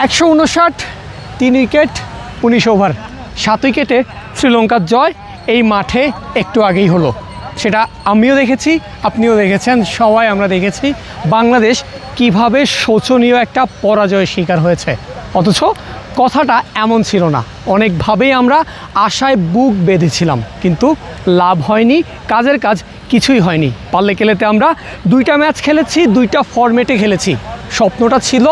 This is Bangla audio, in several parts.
159, 3 উইকেট 19 ওভার, 7 উইকেটে শ্রীলঙ্কার জয় এই মাঠে একটু আগেই হলো। সেটা আমিও দেখেছি, আপনিও দেখেছেন, সবাই আমরা দেখেছি বাংলাদেশ কিভাবে শোচনীয় একটা পরাজয়ের শিকার হয়েছে। অথচ কথাটা এমন ছিল না, অনেকভাবেই আমরা আশায় বুক বেঁধেছিলাম, কিন্তু লাভ হয়নি, কাজের কাজ কিছুই হয়নি। পাল্লে কেলেতে আমরা 2টা ম্যাচ খেলেছি, 2টা ফরম্যাটে খেলেছি। স্বপ্নটা ছিল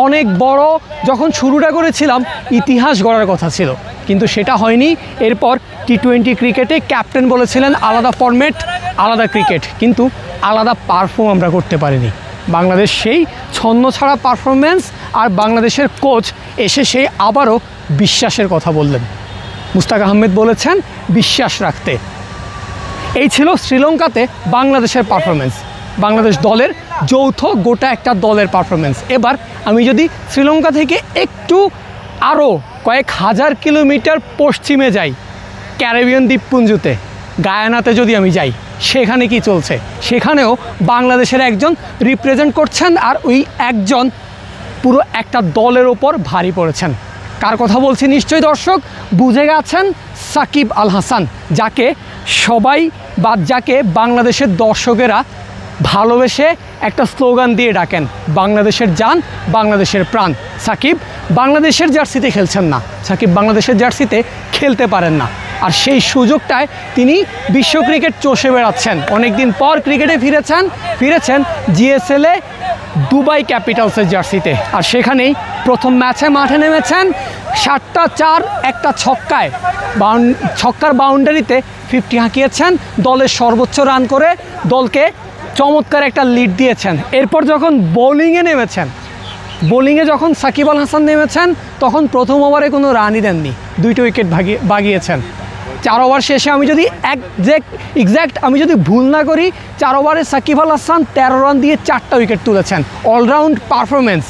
অনেক বড়, যখন শুরুটা করেছিলাম ইতিহাস গড়ার কথা ছিল, কিন্তু সেটা হয়নি। এরপর টি-20 ক্রিকেটে ক্যাপ্টেন বলেছিলেন আলাদা ফরম্যাট, আলাদা ক্রিকেট, কিন্তু আলাদা পারফর্ম আমরা করতে পারিনি। বাংলাদেশ সেই ছন্নছাড়া পারফরমেন্স, আর বাংলাদেশের কোচ এসে সেই আবারও বিশ্বাসের কথা বললেন। মুস্তাক আহমেদ বলেছেন বিশ্বাস রাখতে। এই ছিল শ্রীলঙ্কাতে বাংলাদেশের পারফরমেন্স, বাংলাদেশ দলের যৌথ গোটা একটা দলের পারফরমেন্স। এবার আমি যদি শ্রীলঙ্কা থেকে একটু আরও কয়েক হাজার কিলোমিটার পশ্চিমে যাই, ক্যারিবিয়ান দ্বীপপুঞ্জতে, গায়ানাতে যদি আমি যাই, সেখানে কি চলছে? সেখানেও বাংলাদেশের একজন রিপ্রেজেন্ট করছেন, আর ওই একজন পুরো একটা দলের ওপর ভারী পড়েছেন। কার কথা বলছি নিশ্চয়ই দর্শক বুঝে গেছেন, সাকিব আল হাসান, যাকে সবাই বা যাকে বাংলাদেশের দর্শকেরা ভালোবেসে একটা স্লোগান দিয়ে ডাকেন, বাংলাদেশের জান, বাংলাদেশের প্রাণ। সাকিব বাংলাদেশের জার্সিতে খেলছেন না, সাকিব বাংলাদেশের জার্সিতে খেলতে পারেন না, আর সেই সুযোগটায় তিনি বিশ্ব ক্রিকেট চষে বেড়াচ্ছেন। অনেকদিন পর ক্রিকেটে ফিরেছেন জিএসএলে দুবাই ক্যাপিটালসের জার্সিতে, আর সেখানেই প্রথম ম্যাচে মাঠে নেমেছেন। 7টা 4, একটা ছক্কার বাউন্ডারিতে 50 হাঁকিয়েছেন, দলের সর্বোচ্চ রান করে দলকে চমৎকার একটা লিড দিয়েছেন। এরপর যখন বোলিংয়ে যখন সাকিব আল হাসান নেমেছেন, তখন প্রথম ওভারে কোনো রানই দেননি, 2টা উইকেট বাগিয়েছেন। 4 ওভার শেষে আমি যদি আমি যদি ভুল না করি, 4 ওভারে সাকিব আল হাসান 13 রান দিয়ে 4টা উইকেট তুলেছেন। All-round performance.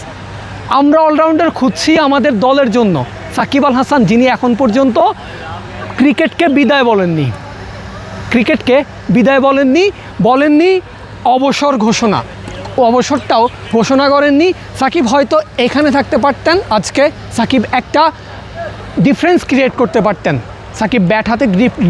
আমরা অলরাউন্ডার খুঁজছি আমাদের দলের জন্য। সাকিব আল হাসান, যিনি এখন পর্যন্ত ক্রিকেটকে বিদায় বলেননি অবসর ঘোষণা, অবসরটাও ঘোষণা করেননি। সাকিব হয়তো এখানে থাকতে পারতেন, আজকে সাকিব একটা ডিফারেন্স ক্রিয়েট করতে পারতেন, সাকিব ব্যাট হাতে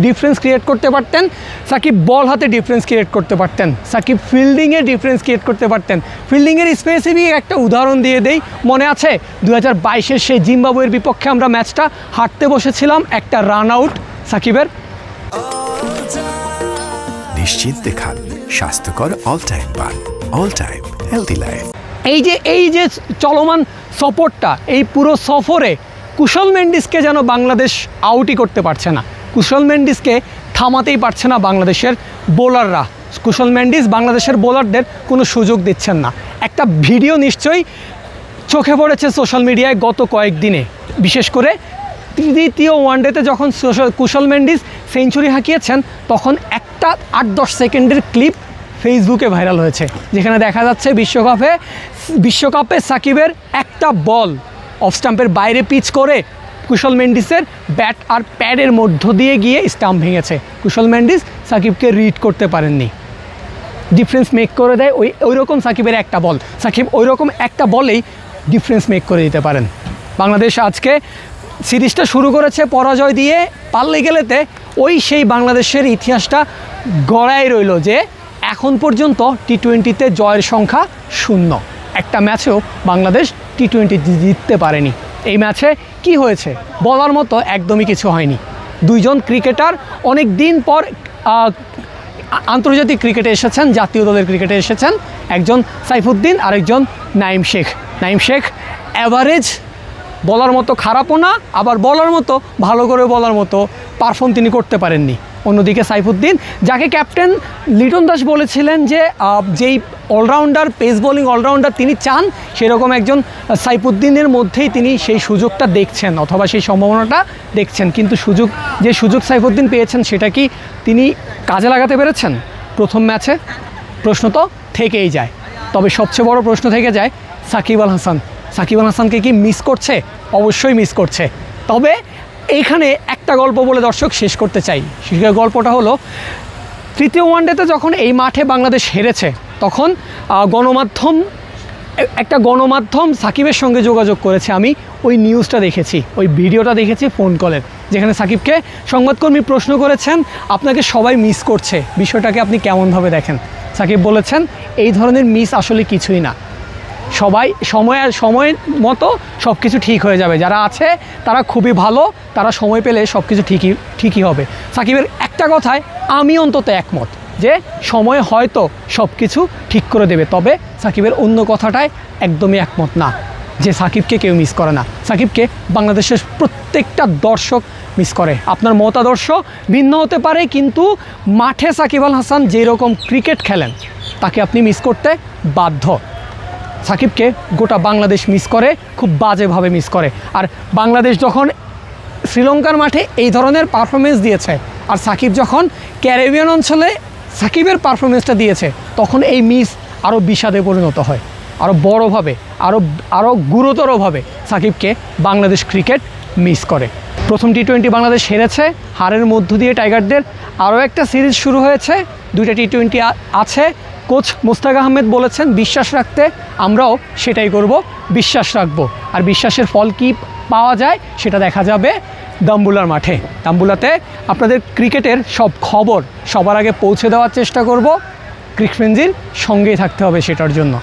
ডিফারেন্স ক্রিয়েট করতে পারতেন, সাকিব বল হাতে ডিফারেন্স ক্রিয়েট করতে পারতেন, সাকিব ফিল্ডিংয়ে ডিফারেন্স ক্রিয়েট করতে পারতেন। ফিল্ডিংয়ের স্পেসিফিক একটা উদাহরণ দিয়ে দেই, মনে আছে 2022-এর সেই জিম্বাবুয়ের বিপক্ষে আমরা ম্যাচটা হারতে বসেছিলাম, একটা রান আউট সাকিবের। নিশ্চিন্তে খান স্বাস্থ্যকর অল টাইম পান, অল টাইম হেলদি লাইফ। এই যে চলমান সফরটা, এই পুরো সফরে কুশল মেন্ডিসকে যেন বাংলাদেশ আউটই করতে পারছে না, কুশল মেন্ডিসকে থামাতেই পারছে না বাংলাদেশের বোলাররা। কুশল মেন্ডিস বাংলাদেশের বোলারদের কোনো সুযোগ দিচ্ছেন না। একটা ভিডিও নিশ্চয়ই চোখে পড়েছে সোশ্যাল মিডিয়ায় গত কয়েকদিনে, বিশেষ করে তৃতীয় ওয়ানডেতে যখন কুশল মেন্ডিস সেঞ্চুরি হাঁকিয়েছেন, তখন একটা 8-10 সেকেন্ডের ক্লিপ ফেসবুকে ভাইরাল হয়েছে, যেখানে দেখা যাচ্ছে বিশ্বকাপে সাকিবের একটা বল অফ স্টাম্পের বাইরে পিচ করে কুশল মেন্ডিসের ব্যাট আর প্যাডের মধ্য দিয়ে গিয়ে স্টাম্প ভেঙেছে। কুশল মেন্ডিস সাকিবকে রিড করতে পারেননি, ডিফারেন্স মেক করে দেয় ওই রকম সাকিবের একটা বল। সাকিব ওই রকম একটা বলেই ডিফারেন্স মেক করে দিতে পারেন। বাংলাদেশ আজকে সিরিজটা শুরু করেছে পরাজয় দিয়ে, পাল্লে গেলেতে সেই বাংলাদেশের ইতিহাসটা গড়াই রইল যে এখন পর্যন্ত টি-20তে জয়ের সংখ্যা 0, একটা ম্যাচেও বাংলাদেশ টি-20 জিততে পারেনি। এই ম্যাচে কি হয়েছে বলার মতো একদমই কিছু হয়নি। 2 জন ক্রিকেটার অনেক দিন পর আন্তর্জাতিক ক্রিকেটে এসেছেন, জাতীয় দলের ক্রিকেটে এসেছেন, একজন সাইফুদ্দিন আর একজন নাইম শেখ। অ্যাভারেজ, বলার মতো খারাপও না, আবার বলার মতো ভালো করে বলার মতো পারফর্ম তিনি করতে পারেননি। অন্যদিকে সাইফুদ্দিন, যাকে ক্যাপ্টেন লিটন দাস বলেছিলেন যে যেই অলরাউন্ডার, পেস বোলিং অলরাউন্ডার তিনি চান, সেরকম একজন সাইফুদ্দিনের মধ্যেই তিনি সেই সুযোগটা দেখছেন অথবা সেই সম্ভাবনাটা দেখছেন। কিন্তু যে সুযোগ সাইফুদ্দিন পেয়েছেন, সেটা কি তিনি কাজে লাগাতে পেরেছেন প্রথম ম্যাচে? প্রশ্ন তো থেকেই যায়। তবে সবচেয়ে বড় প্রশ্ন থেকে যায় সাকিব আল হাসানকে কি মিস করছে? অবশ্যই মিস করছে। তবে এইখানে একটা গল্প বলে দর্শক শেষ করতে চাই। সেই গল্পটা হলো, তৃতীয় ওয়ানডেতে যখন এই মাঠে বাংলাদেশ হেরেছে, তখন গণমাধ্যম একটা গণমাধ্যম সাকিবের সঙ্গে যোগাযোগ করেছে, আমি ওই নিউজটা দেখেছি, ওই ভিডিওটা দেখেছি ফোন কলের, যেখানে সাকিবকে সংবাদকর্মী প্রশ্ন করেছেন আপনাকে সবাই মিস করছে, বিষয়টাকে আপনি কেমনভাবে দেখেন? সাকিব বলেছেন এই ধরনের মিস আসলে কিছুই না, সবাই সময়ের মতো সব কিছু ঠিক হয়ে যাবে, যারা আছে তারা খুবই ভালো, তারা সময় পেলে সব কিছু ঠিকই হবে। সাকিবের একটা কথায় আমি অন্তত একমত যে সময় হয়তো সব কিছু ঠিক করে দেবে, তবে সাকিবের অন্য কথাটায় একদমই একমত না যে সাকিবকে কেউ মিস করে না। সাকিবকে বাংলাদেশের প্রত্যেকটা দর্শক মিস করে। আপনার মতাদর্শ ভিন্ন হতে পারে, কিন্তু মাঠে সাকিব আল হাসান যেরকম ক্রিকেট খেলেন তাকে আপনি মিস করতে বাধ্য। সাকিবকে গোটা বাংলাদেশ মিস করে, খুব বাজেভাবে মিস করে। আর বাংলাদেশ যখন শ্রীলঙ্কার মাঠে এই ধরনের পারফরমেন্স দিয়েছে, আর সাকিব যখন ক্যারিবিয়ান অঞ্চলে সাকিবের পারফরমেন্সটা দিয়েছে, তখন এই মিস আরও বিষাদে পরিণত হয়, আরও বড়োভাবে, আরও গুরুতরভাবে সাকিবকে বাংলাদেশ ক্রিকেট মিস করে। প্রথম টি-20 বাংলাদেশ হেরেছে, হারের মধ্য দিয়ে টাইগারদের আরও একটা সিরিজ শুরু হয়েছে, 2টা টি-20 আছে। কোচ মোস্তাক আহমেদ বলেছেন বিশ্বাস রাখতে, আমরাও সেটাই করব, বিশ্বাস রাখবো। আর বিশ্বাসের ফল কি পাওয়া যায় সেটা দেখা যাবে দাম্বুলার মাঠে। দাম্বুলাতে আপনাদের ক্রিকেটের সব খবর সবার আগে পৌঁছে দেওয়ার চেষ্টা করব, ক্রিকফ্রেন্সির সঙ্গেই থাকতে হবে সেটার জন্য।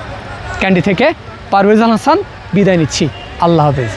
ক্যান্ডি থেকে পারভেজ হাসান বিদায় নিচ্ছি, আল্লাহ হাফেজ।